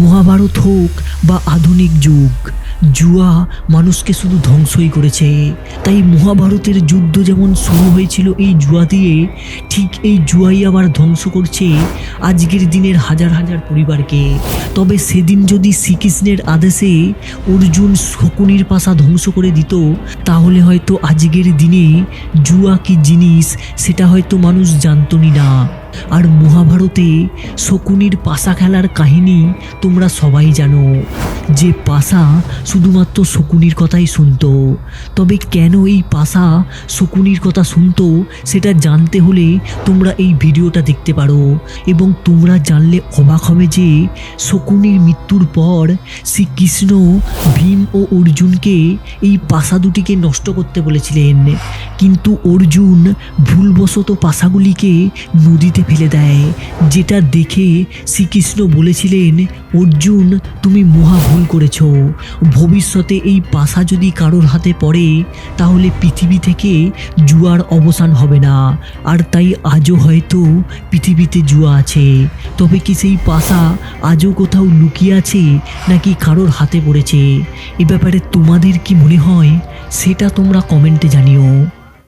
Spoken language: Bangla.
মহাভারত হোক বা আধুনিক যুগ, জুয়া মানুষকে শুধু ধ্বংসই করেছে। তাই মহাভারতের যুদ্ধ যেমন শুরু হয়েছিল এই জুয়া দিয়ে, ঠিক এই জুয়াই আবার ধ্বংস করছে আজকের দিনের হাজার হাজার পরিবারকে। তবে সেদিন যদি শ্রীকৃষ্ণের আদেশে অর্জুন শকুনির পাশা ধ্বংস করে দিত, তাহলে হয়তো আজকের দিনে জুয়া কি জিনিস সেটা হয়তো মানুষ জানতই না। আর মহাভারতে শকুনির পাশা খেলার কাহিনী তোমরা সবাই জানো, যে পাশা শুধুমাত্র শকুনির কথাই শুনতো। তবে কেন এই পাশা শকুনির কথা শুনতো সেটা জানতে হলে তোমরা এই ভিডিওটা দেখতে পারো। এবং তোমরা জানলে অবাক হবে যে শকুনির মৃত্যুর পর শ্রীকৃষ্ণ ভীম ও অর্জুনকে এই পাশা দুটিকে নষ্ট করতে বলেছিলেন, কিন্তু অর্জুন ভুলবশত পাশাগুলিকে নদীতে ফেলে দেয়, যেটা দেখে শ্রীকৃষ্ণ বলেছিলেন, অর্জুন তুমি মহা ভুল করেছ। ভবিষ্যতে এই পাশা যদি কারোর হাতে পড়ে তাহলে পৃথিবী থেকে জুয়ার অবসান হবে না। আর তাই আজও হয়তো পৃথিবীতে জুয়া আছে। তবে কি সেই পাশা আজও কোথাও লুকিয়ে আছে নাকি কারোর হাতে পড়েছে, এ ব্যাপারে তোমাদের কি মনে হয় সেটা তোমরা কমেন্টে জানিও।